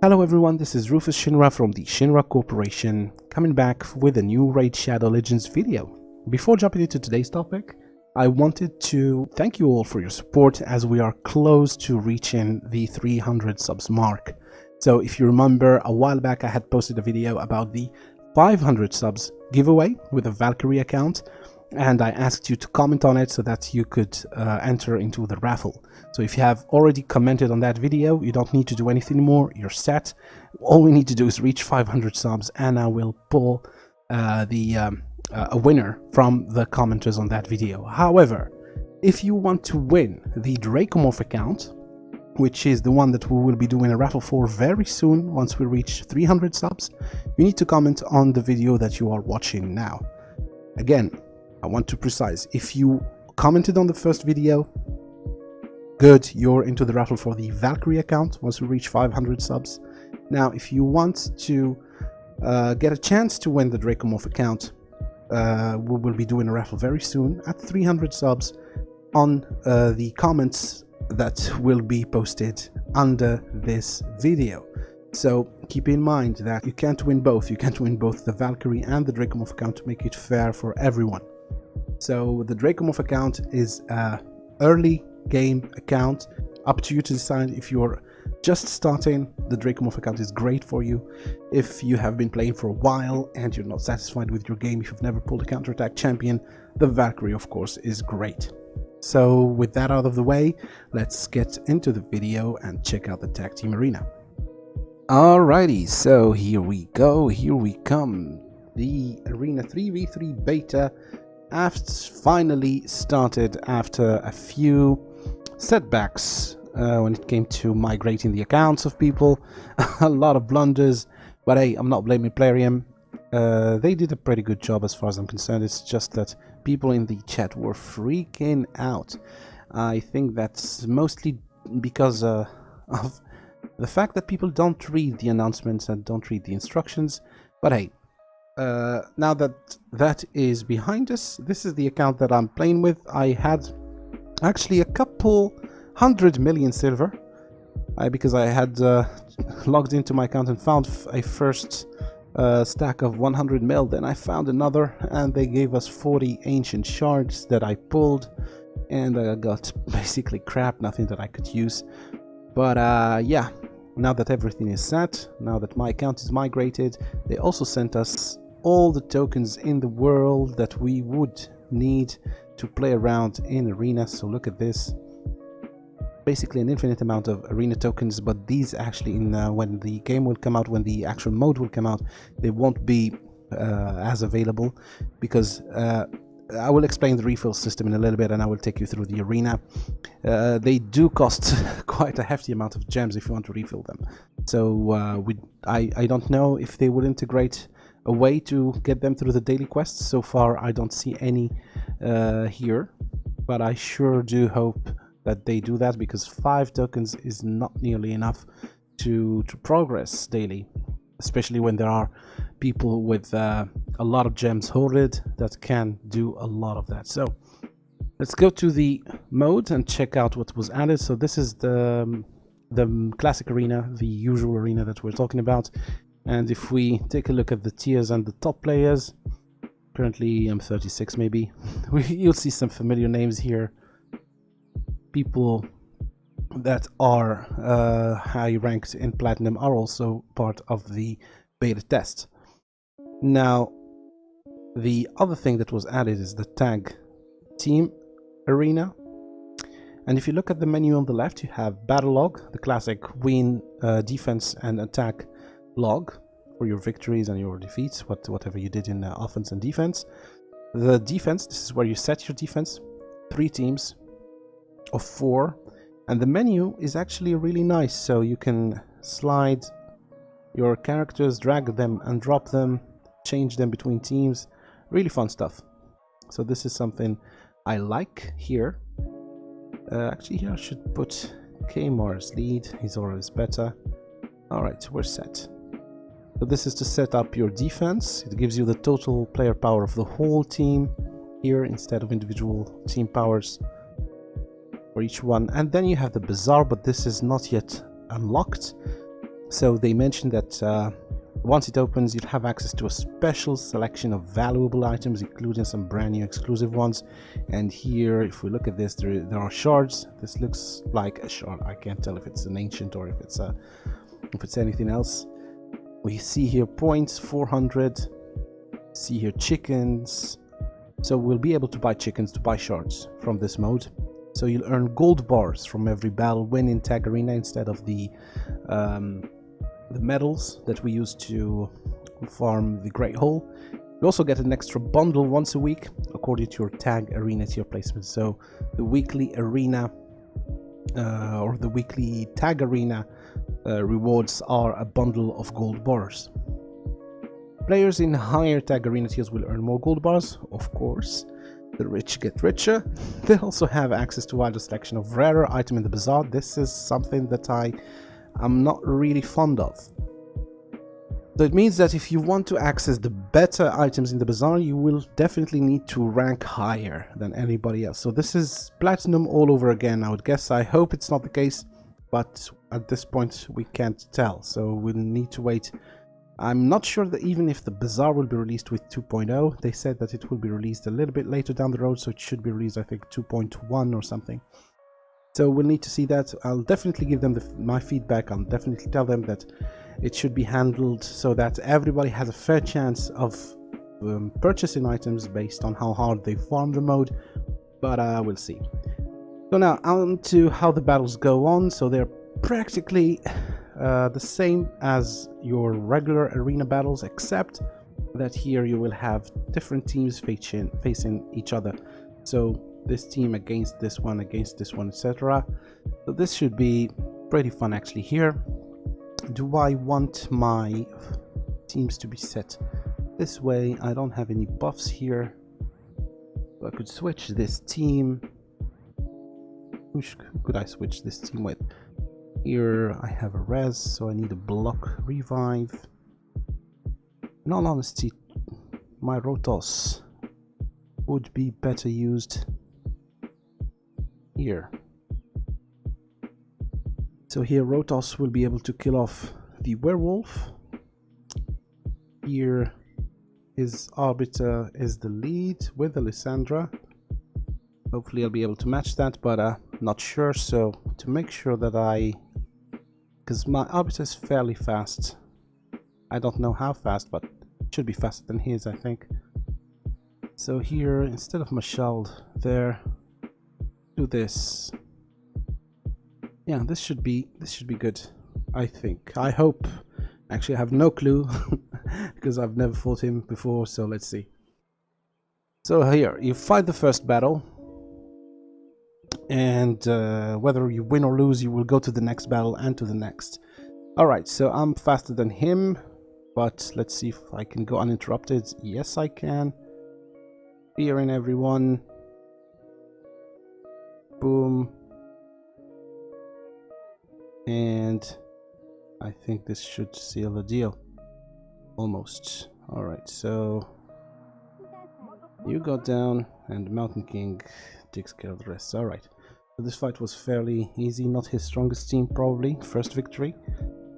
Hello everyone, this is Rufus Shinra from the Shinra Corporation, coming back with a new Raid Shadow Legends video. Before jumping into today's topic, I wanted to thank you all for your support as we are close to reaching the 300 subs mark. So if you remember, a while back I had posted a video about the 500 subs giveaway with a Valkyrie account, and I asked you to comment on it so that you could enter into the raffle. So if you have already commented on that video, you don't need to do anything more, you're set. All we need to do is reach 500 subs and I will pull a winner from the commenters on that video. However, if you want to win the Dracomorph account, which is the one that we will be doing a raffle for very soon once we reach 300 subs, you need to comment on the video that you are watching now. Again, I want to precise, if you commented on the first video, good, you're into the raffle for the Valkyrie account once we reach 500 subs. Now, if you want to get a chance to win the Dracomorph account, we will be doing a raffle very soon at 300 subs on the comments that will be posted under this video. So keep in mind that you can't win both. You can't win both the Valkyrie and the Dracomorph account to make it fair for everyone. So the Dracomorph account is a early game account, up to you to decide. If you're just starting, the Dracomorph account is great for you. If you have been playing for a while and you're not satisfied with your game, if you've never pulled a counterattack champion, the Valkyrie of course is great. So with that out of the way, let's get into the video and check out the tag team arena. Alrighty, so here we go, here we come. The arena 3v3 beta finally started after a few setbacks when it came to migrating the accounts of people. A lot of blunders, but hey, I'm not blaming Plarium. They did a pretty good job as far as I'm concerned. It's just that people in the chat were freaking out. I think that's mostly because of the fact that people don't read the announcements and don't read the instructions. But hey, now that that is behind us, this is the account that I'm playing with. I had actually a couple 100 million silver because I had logged into my account and found a first stack of 100 mil. Then I found another and they gave us 40 ancient shards that I pulled, and I got basically crap, nothing that I could use. But yeah, now that everything is set, now that my account is migrated, they also sent us all the tokens in the world that we would need to play around in arena. So look at this, basically an infinite amount of arena tokens, but these actually when the game will come out, when the actual mode will come out, they won't be as available, because I will explain the refill system in a little bit and I will take you through the arena. They do cost quite a hefty amount of gems if you want to refill them. So I don't know if they will integrate a way to get them through the daily quests. So far I don't see any here, but I sure do hope that they do that, because 5 tokens is not nearly enough to progress daily, especially when there are people with a lot of gems hoarded that can do a lot of that. So let's go to the mode and check out what was added. So this is the classic arena, the usual arena that we're talking about. And if we take a look at the tiers and the top players, currently I'm 36 maybe, you'll see some familiar names here. People that are high ranked in Platinum are also part of the beta test. Now, the other thing that was added is the tag team arena. And if you look at the menu on the left, you have battle log, the classic win, defense and attack log for your victories and your defeats, whatever you did in offense and defense. The defense, this is where you set your defense, 3 teams of 4, and the menu is actually really nice. So you can slide your characters, drag them and drop them, change them between teams, really fun stuff. So this is something I like here. Actually here I should put Kmar's lead, he's always better. Alright, we're set. So this is to set up your defense. It gives you the total player power of the whole team here instead of individual team powers for each one. And then you have the Bazaar, but this is not yet unlocked. So they mentioned that once it opens, you'll have access to a special selection of valuable items, including some brand new exclusive ones. And here, if we look at this, there are shards. This looks like a shard. I can't tell if it's an ancient or if it's anything else. We see here points 400. See here chickens. So we'll be able to buy chickens to buy shards from this mode. So you'll earn gold bars from every battle when in Tag Arena instead of the medals that we use to farm the Great Hole. You also get an extra bundle once a week according to your Tag Arena tier placement. So the weekly arena or the weekly Tag Arena rewards are a bundle of gold bars. Players in higher Tag Arena tiers will earn more gold bars, of course. The rich get richer. They also have access to a wider selection of rarer items in the Bazaar. This is something that I'm not really fond of. So it means that if you want to access the better items in the Bazaar, you will definitely need to rank higher than anybody else. So this is platinum all over again, I would guess. I hope it's not the case, but at this point we can't tell. So we'll need to wait. I'm not sure that even if the Bazaar will be released with 2.0, they said that it will be released a little bit later down the road, so it should be released, I think, 2.1 or something. So we'll need to see that. I'll definitely give them my feedback. I'll definitely tell them that it should be handled so that everybody has a fair chance of purchasing items based on how hard they farm the mode, but we'll see. So now on to how the battles go on. So they're practically the same as your regular arena battles, except that here you will have different teams facing each other. So this team against this one, etc. So this should be pretty fun actually. Here, do I want my teams to be set this way? I don't have any buffs here, so I could switch this team. Who could I switch this team with? Here I have a res, so I need a block revive. In all honesty, my Rotos would be better used here. So here Rotos will be able to kill off the werewolf. Here his arbiter is the lead with Alessandra. Hopefully I'll be able to match that, but not sure. So to make sure that because my arbiter is fairly fast. I don't know how fast, but it should be faster than his, I think. So here, instead of Mashald there, do this. Yeah, this should be good, I think. I hope. Actually, I have no clue because I've never fought him before, so let's see. So here, you fight the first battle, and whether you win or lose, you will go to the next battle and to the next. Alright, so I'm faster than him, but let's see if I can go uninterrupted. Yes, I can. Fearing everyone. Boom. And I think this should seal the deal. Almost. Alright, so you go down and Mountain King takes care of the rest. Alright. So this fight was fairly easy, not his strongest team probably. First victory.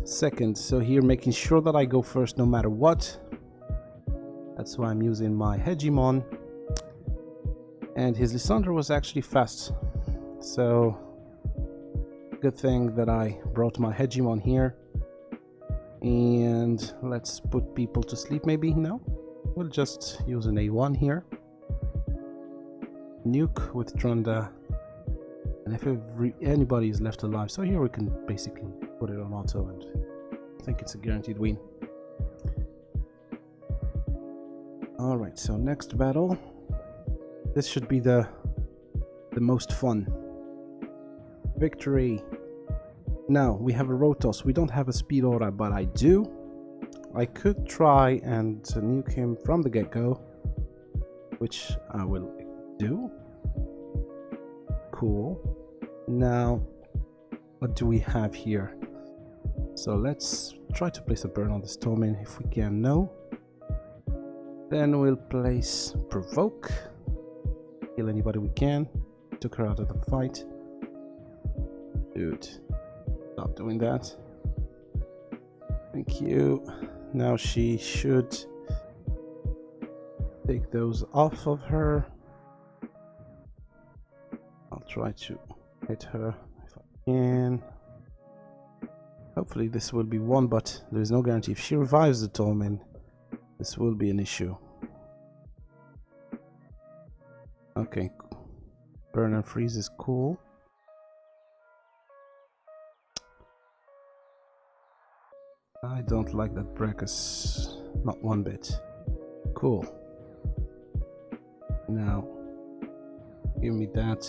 Second, so here making sure that I go first no matter what. That's why I'm using my Hegemon. And his Lysandra was actually fast. So good thing that I brought my Hegemon here. And let's put people to sleep maybe. No, we'll just use an A1 here. Nuke with Trunda. And if anybody is left alive, so here we can basically put it on auto, and I think it's a guaranteed win. Alright, so next battle. This should be the most fun. Victory. Now, we have a Rotos. We don't have a Speed Aura, but I do. I could try and nuke him from the get-go, which I will do. Cool. Now, what do we have here? So let's try to place a burn on the Stormin if we can. No. Then we'll place Provoke. Kill anybody we can. Took her out of the fight. Dude, stop doing that. Thank you. Now she should take those off of her. I'll try to hit her if I can. Hopefully this will be one, but there is no guarantee. If she revives the Tolman, this will be an issue. Okay. Burn and freeze is cool. I don't like that Brackus. Not one bit. Cool. Now, give me that.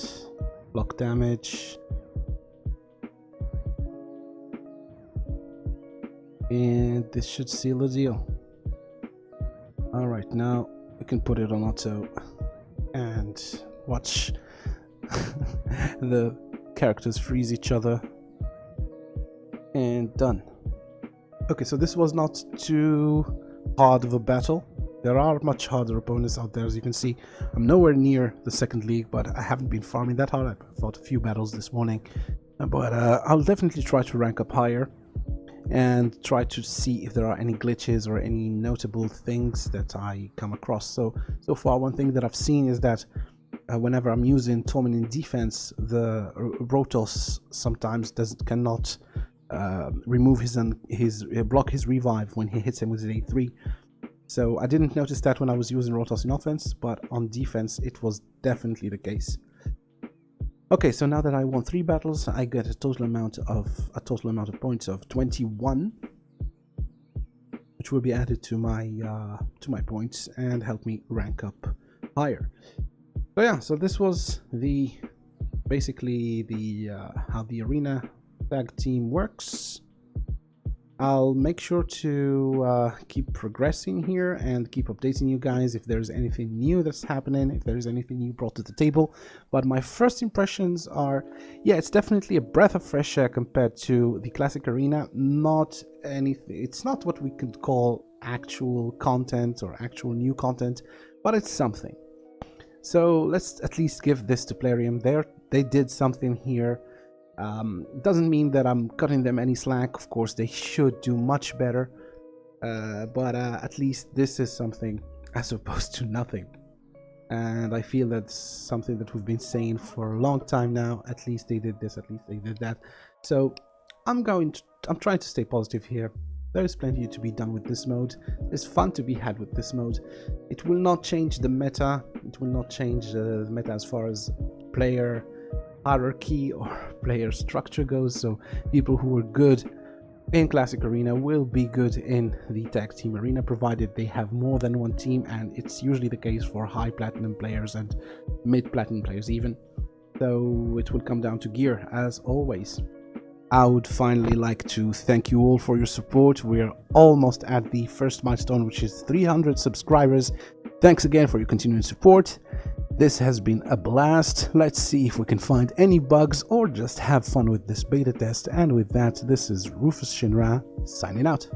Block damage. And this should seal the deal. Alright, now we can put it on auto and watch the characters freeze each other. And done. Okay, so this was not too hard of a battle. There are much harder opponents out there, as you can see. I'm nowhere near the second league, but I haven't been farming that hard. I fought a few battles this morning, but I'll definitely try to rank up higher and try to see if there are any glitches or any notable things that I come across. So far, one thing that I've seen is that whenever I'm using Tolman in defense, the Rotos sometimes cannot remove block his revive when he hits him with his A3. So I didn't notice that when I was using Rotos in offense, but on defense it was definitely the case. Okay, so now that I won 3 battles, I get a total amount of points of 21, which will be added to my points and help me rank up higher. So yeah, so this was basically how the arena tag team works. I'll make sure to keep progressing here and keep updating you guys if there's anything new that's happening, if there's anything new brought to the table. But my first impressions are, yeah, it's definitely a breath of fresh air compared to the classic arena. It's not what we could call actual content or actual new content, but it's something. So let's at least give this to Plarium. They did something here. Doesn't mean that I'm cutting them any slack. Of course, they should do much better, but at least this is something as opposed to nothing. And I feel that's something that we've been saying for a long time now. At least they did this, at least they did that. So I'm trying to stay positive here. There is plenty to be done with this mode. There's fun to be had with this mode. It will not change the meta. It will not change the meta as far as player hierarchy or player structure goes. So people who are good in classic arena will be good in the tag team arena, provided they have more than one team, and it's usually the case for high platinum players and mid platinum players even. So it will come down to gear as always. I would finally like to thank you all for your support. We're almost at the first milestone, which is 300 subscribers. Thanks again for your continuing support. This has been a blast. Let's see if we can find any bugs or just have fun with this beta test. And with that, this is Rufus Shinra signing out.